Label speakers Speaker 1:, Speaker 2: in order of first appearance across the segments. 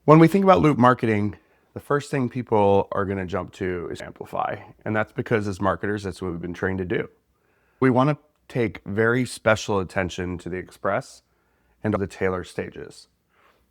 Speaker 1: When we think about loop marketing, the first thing people are going to jump to is amplify. And that's because as marketers, that's what we've been trained to do. We want to take very special attention to the express and the tailor stages.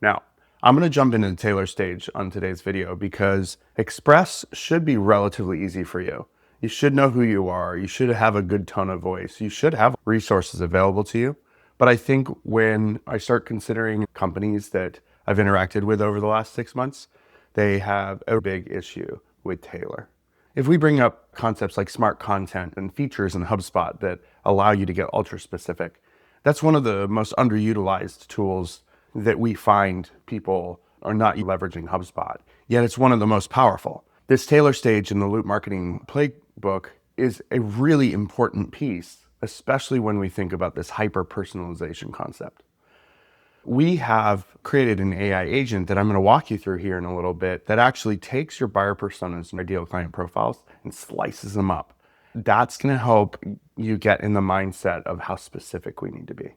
Speaker 1: Now, I'm going to jump into the tailor stage on today's video because express should be relatively easy for you. You should know who you are. You should have a good tone of voice. You should have resources available to you. But I think when I start considering companies that I've interacted with over the last 6 months, they have a big issue with Tailor. If we bring up concepts like smart content and features in HubSpot that allow you to get ultra specific, that's one of the most underutilized tools that we find people are not leveraging HubSpot, yet it's one of the most powerful. This Tailor stage in the loop marketing playbook is a really important piece, especially when we think about this hyper-personalization concept. We have created an AI agent that I'm going to walk you through here in a little bit that actually takes your buyer personas and ideal client profiles and slices them up. That's going to help you get in the mindset of how specific we need to be.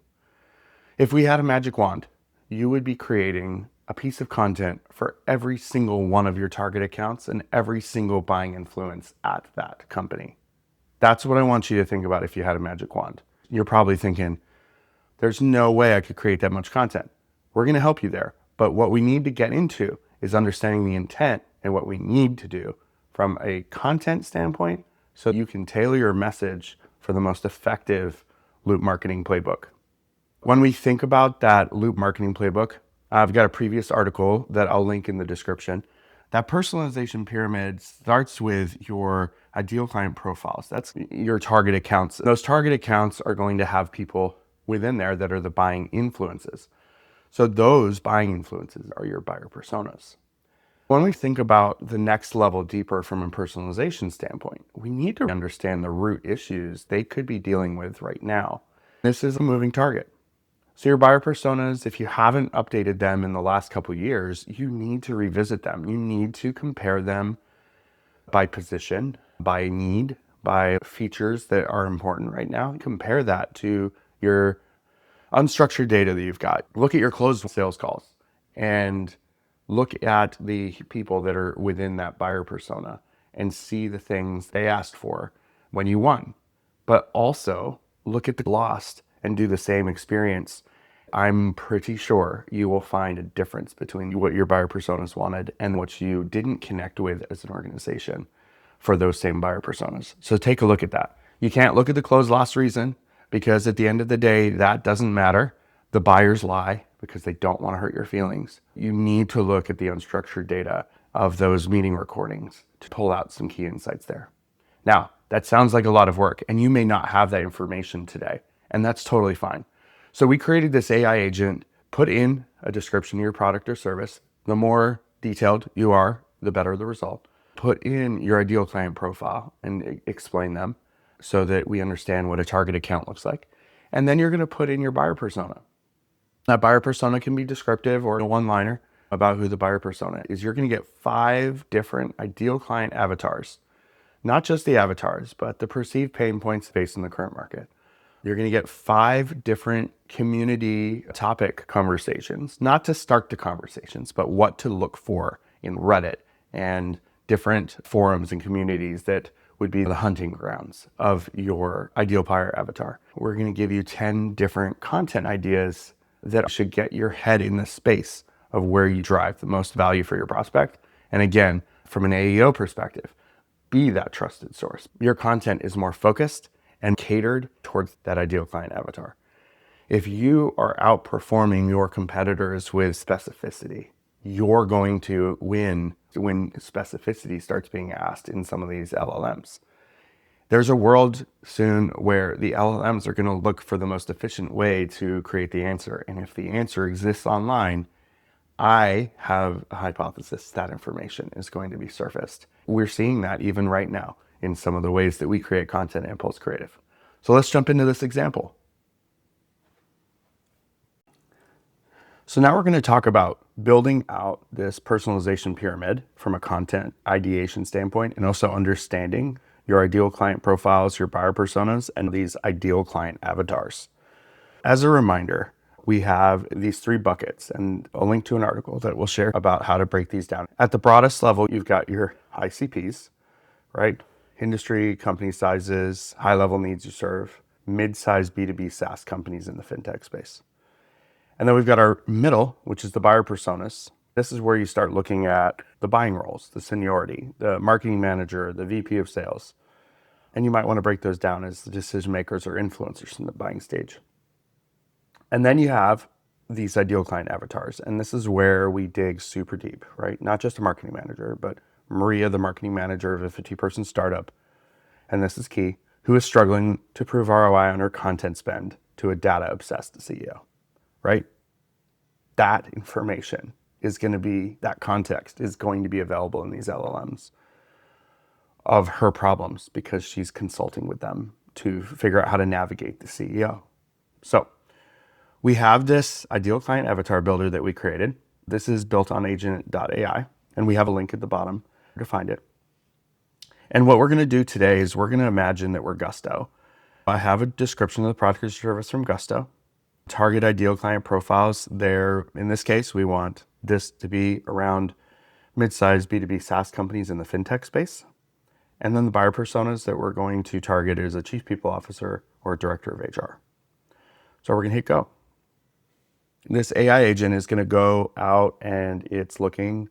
Speaker 1: If we had a magic wand, you would be creating a piece of content for every single one of your target accounts and every single buying influence at that company. That's what I want you to think about if you had a magic wand. You're probably thinking, there's no way I could create that much content. We're going to help you there. But what we need to get into is understanding the intent and what we need to do from a content standpoint so you can tailor your message for the most effective loop marketing playbook. When we think about that loop marketing playbook, I've got a previous article that I'll link in the description. That personalization pyramid starts with your ideal client profiles. That's your target accounts. Those target accounts are going to have people within there that are the buying influences. So those buying influences are your buyer personas. When we think about the next level deeper from a personalization standpoint, we need to understand the root issues they could be dealing with right now. This is a moving target. So your buyer personas, if you haven't updated them in the last couple of years, you need to revisit them. You need to compare them by position, by need, by features that are important right now. Compare that to your unstructured data that you've got. Look at your closed sales calls and look at the people that are within that buyer persona and see the things they asked for when you won. But also look at the lost and do the same experience. I'm pretty sure you will find a difference between what your buyer personas wanted and what you didn't connect with as an organization for those same buyer personas. So take a look at that. You can't look at the closed loss reason because at the end of the day, that doesn't matter. The buyers lie because they don't want to hurt your feelings. You need to look at the unstructured data of those meeting recordings to pull out some key insights there. Now, that sounds like a lot of work, and you may not have that information today, and that's totally fine. So we created this AI agent, put in a description of your product or service. The more detailed you are, the better the result. Put in your ideal client profile and explain them so that we understand what a target account looks like. And then you're going to put in your buyer persona. That buyer persona can be descriptive or a one-liner about who the buyer persona is. You're going to get 5 different ideal client avatars, not just the avatars, but the perceived pain points based on the current market. You're going to get 5 different community topic conversations, not to start the conversations, but what to look for in Reddit and different forums and communities that would be the hunting grounds of your ideal buyer avatar. We're going to give you 10 different content ideas that should get your head in the space of where you drive the most value for your prospect. And again, from an AEO perspective, be that trusted source. Your content is more focused and catered towards that ideal client avatar. If you are outperforming your competitors with specificity, you're going to win when specificity starts being asked in some of these LLMs. There's a world soon where the LLMs are going to look for the most efficient way to create the answer. And if the answer exists online, I have a hypothesis that information is going to be surfaced. We're seeing that even right now in some of the ways that we create content at Pulse Creative. So let's jump into this example. So now we're going to talk about building out this personalization pyramid from a content ideation standpoint and also understanding your ideal client profiles, your buyer personas, and these ideal client avatars. As a reminder, we have these 3 buckets, and I'll link to an article that we'll share about how to break these down. At the broadest level, you've got your ICPs, right? Industry, company sizes, high level needs you serve, mid-sized B2B SaaS companies in the fintech space. And then we've got our middle, which is the buyer personas. This is where you start looking at the buying roles, the seniority, the marketing manager, the VP of sales. And you might want to break those down as the decision makers or influencers in the buying stage. And then you have these ideal client avatars. And this is where we dig super deep, right? Not just a marketing manager, but Maria, the marketing manager of a 50-person startup. And this is key, who is struggling to prove ROI on her content spend to a data-obsessed CEO, right? That information is going to be, that context is going to be available in these LLMs of her problems because she's consulting with them to figure out how to navigate the CEO. So we have this ideal client avatar builder that we created. This is built on agent.ai, and we have a link at the bottom to find it. And what we're going to do today is we're going to imagine that we're Gusto. I have a description of the product or service from Gusto. Target ideal client profiles there. In this case, we want this to be around mid-sized B2B SaaS companies in the fintech space. And then the buyer personas that we're going to target is a chief people officer or a director of HR. So we're going to hit go. This AI agent is going to go out and it's looking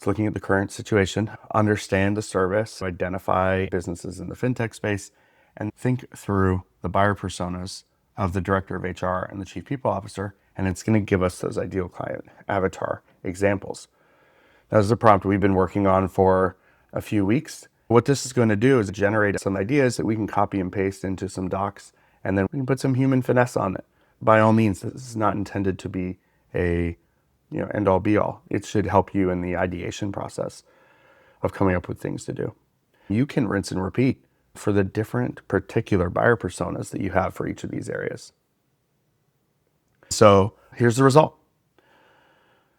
Speaker 1: at the current situation, understand the service, identify businesses in the fintech space, and think through the buyer personas of the director of HR and the chief people officer, and it's going to give us those ideal client avatar examples. That is a prompt we've been working on for a few weeks. What this is going to do is generate some ideas that we can copy and paste into some docs, and then we can put some human finesse on it. By all means, this is not intended to be a end all be all. It should help you in the ideation process of coming up with things to do. You can rinse and repeat for the different particular buyer personas that you have for each of these areas. So here's the result.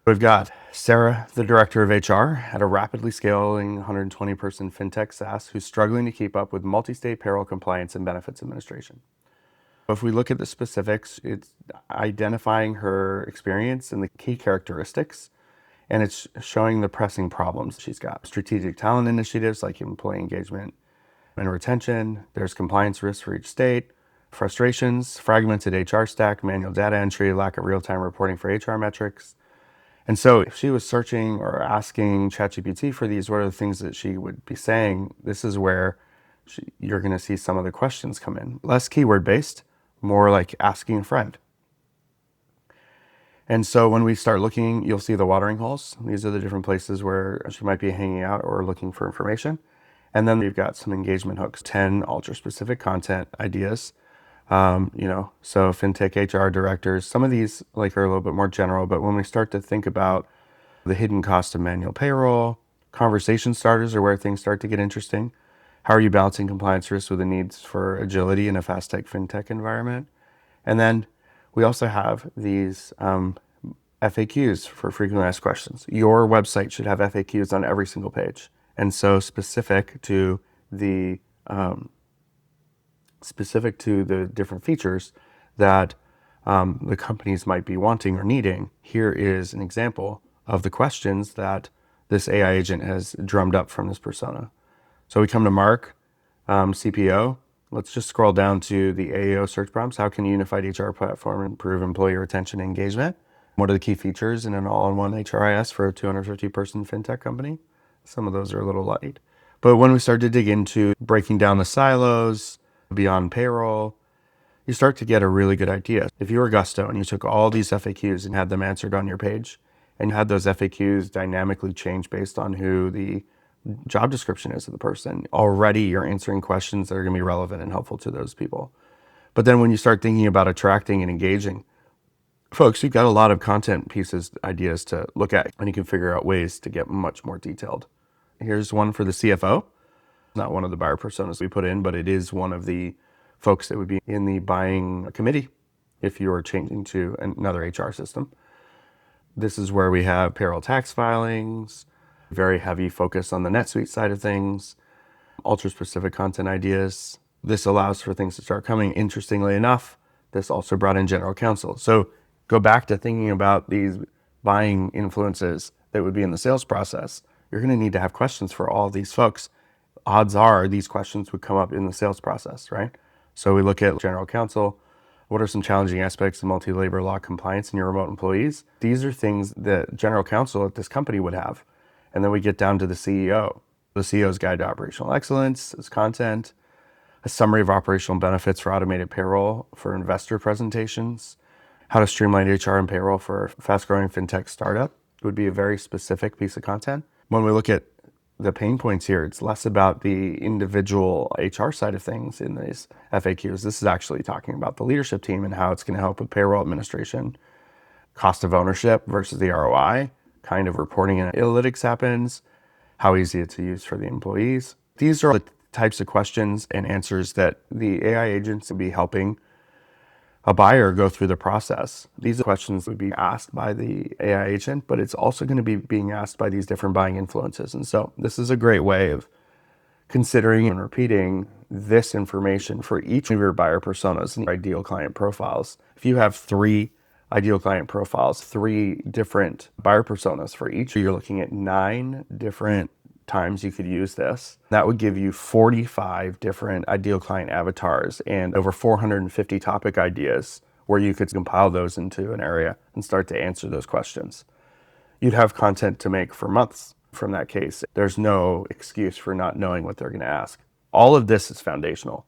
Speaker 1: We've got Sarah, the director of HR at a rapidly scaling 120-person fintech SaaS who's struggling to keep up with multi-state payroll compliance and benefits administration. If we look at the specifics, it's identifying her experience and the key characteristics, and it's showing the pressing problems she's got. Strategic talent initiatives like employee engagement and retention. There's compliance risks for each state, frustrations, fragmented HR stack, manual data entry, lack of real-time reporting for HR metrics. And so if she was searching or asking ChatGPT for these, what are the things that she would be saying? This is where you're going to see some of the questions come in. Less keyword-based, more like asking a friend. And so when we start looking, you'll see the watering holes. These are the different places where she might be hanging out or looking for information. And then we've got some engagement hooks, 10 ultra-specific content ideas. So fintech HR directors, some of these are a little bit more general, but when we start to think about the hidden cost of manual payroll, conversation starters are where things start to get interesting. How are you balancing compliance risks with the needs for agility in a fast tech fintech environment? And then we also have these FAQs for frequently asked questions. Your website should have FAQs on every single page. And so specific to the different features that the companies might be wanting or needing, here is an example of the questions that this AI agent has drummed up from this persona. So we come to Mark, CPO. Let's just scroll down to the AEO search prompts. How can a unified HR platform improve employee retention and engagement? What are the key features in an all-in-one HRIS for a 250-person fintech company? Some of those are a little light. But when we start to dig into breaking down the silos, beyond payroll, you start to get a really good idea. If you were Gusto and you took all these FAQs and had them answered on your page, and you had those FAQs dynamically change based on who the job description is of the person, already you're answering questions that are going to be relevant and helpful to those people. But then when you start thinking about attracting and engaging folks, you've got a lot of content pieces, ideas to look at, and you can figure out ways to get much more detailed. Here's one for the CFO. Not one of the buyer personas we put in, but it is one of the folks that would be in the buying committee if you were changing to another HR system. This is where we have payroll tax filings, very heavy focus on the NetSuite side of things, ultra-specific content ideas. This allows for things to start coming. Interestingly enough, This also brought in general counsel. So go back to thinking about these buying influences that would be in the sales process. You're going to need to have questions for all of these folks. Odds are these questions would come up in the sales process, right? So we look at general counsel. What are some challenging aspects of multi-labor law compliance in your remote employees? These are things that general counsel at this company would have. And then we get down to the CEO. The CEO's guide to operational excellence, his content, a summary of operational benefits for automated payroll for investor presentations, how to streamline HR and payroll for a fast-growing fintech startup would be a very specific piece of content. When we look at the pain points here, it's less about the individual HR side of things in these FAQs. This is actually talking about the leadership team and how it's going to help with payroll administration, cost of ownership versus the ROI, kind of reporting and analytics happens, how easy it's to use for the employees. These are the types of questions and answers that the AI agents will be helping a buyer go through the process. These questions would be asked by the AI agent, but it's also going to be being asked by these different buying influences. And so this is a great way of considering and repeating this information for each of your buyer personas and ideal client profiles. If you have 3 ideal client profiles, 3 different buyer personas for each, you're looking at 9 different times you could use this. That would give you 45 different ideal client avatars and over 450 topic ideas where you could compile those into an area and start to answer those questions. You'd have content to make for months from that case. There's no excuse for not knowing what they're going to ask. All of this is foundational.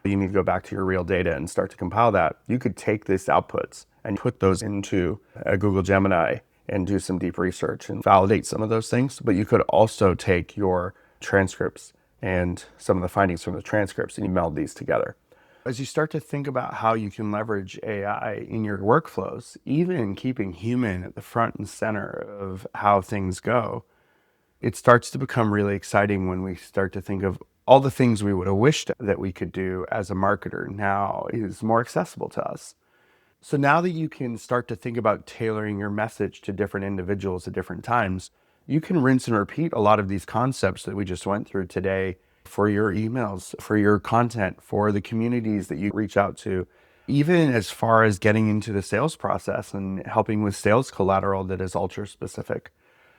Speaker 1: You need to go back to your real data and start to compile that. You could take these outputs and put those into a Google Gemini and do some deep research and validate some of those things. But you could also take your transcripts and some of the findings from the transcripts and you meld these together. As you start to think about how you can leverage AI in your workflows, even keeping human at the front and center of how things go, it starts to become really exciting when we start to think of all the things we would have wished that we could do as a marketer now is more accessible to us. So now that you can start to think about tailoring your message to different individuals at different times, you can rinse and repeat a lot of these concepts that we just went through today for your emails, for your content, for the communities that you reach out to, even as far as getting into the sales process and helping with sales collateral that is ultra specific.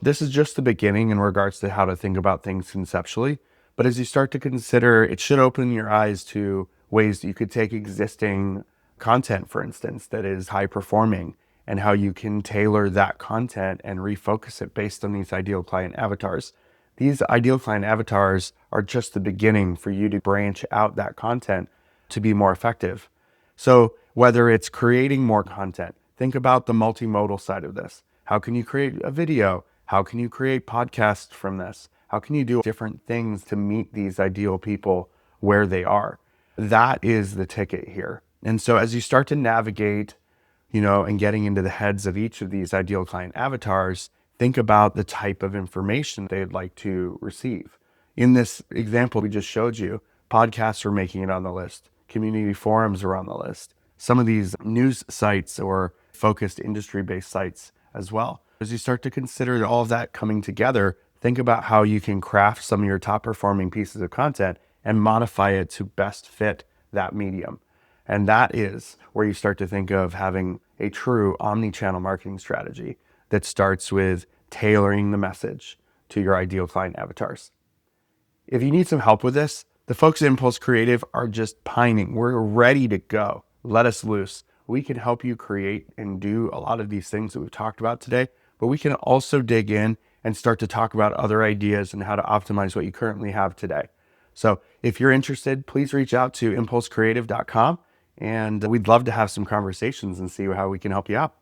Speaker 1: This is just the beginning in regards to how to think about things conceptually. But as you start to consider, it should open your eyes to ways that you could take existing content, for instance, that is high performing and how you can tailor that content and refocus it based on these ideal client avatars. These ideal client avatars are just the beginning for you to branch out that content to be more effective. So whether it's creating more content, think about the multimodal side of this. How can you create a video? How can you create podcasts from this? How can you do different things to meet these ideal people where they are? That is the ticket here. And so as you start to navigate, and getting into the heads of each of these ideal client avatars, think about the type of information they'd like to receive. In this example we just showed you, podcasts are making it on the list. Community forums are on the list. Some of these news sites or focused industry-based sites as well. As you start to consider all of that coming together, think about how you can craft some of your top performing pieces of content and modify it to best fit that medium. And that is where you start to think of having a true omni-channel marketing strategy that starts with tailoring the message to your ideal client avatars. If you need some help with this, the folks at Impulse Creative are just pining. We're ready to go. Let us loose. We can help you create and do a lot of these things that we've talked about today, but we can also dig in and start to talk about other ideas and how to optimize what you currently have today. So if you're interested, please reach out to impulsecreative.com and we'd love to have some conversations and see how we can help you out.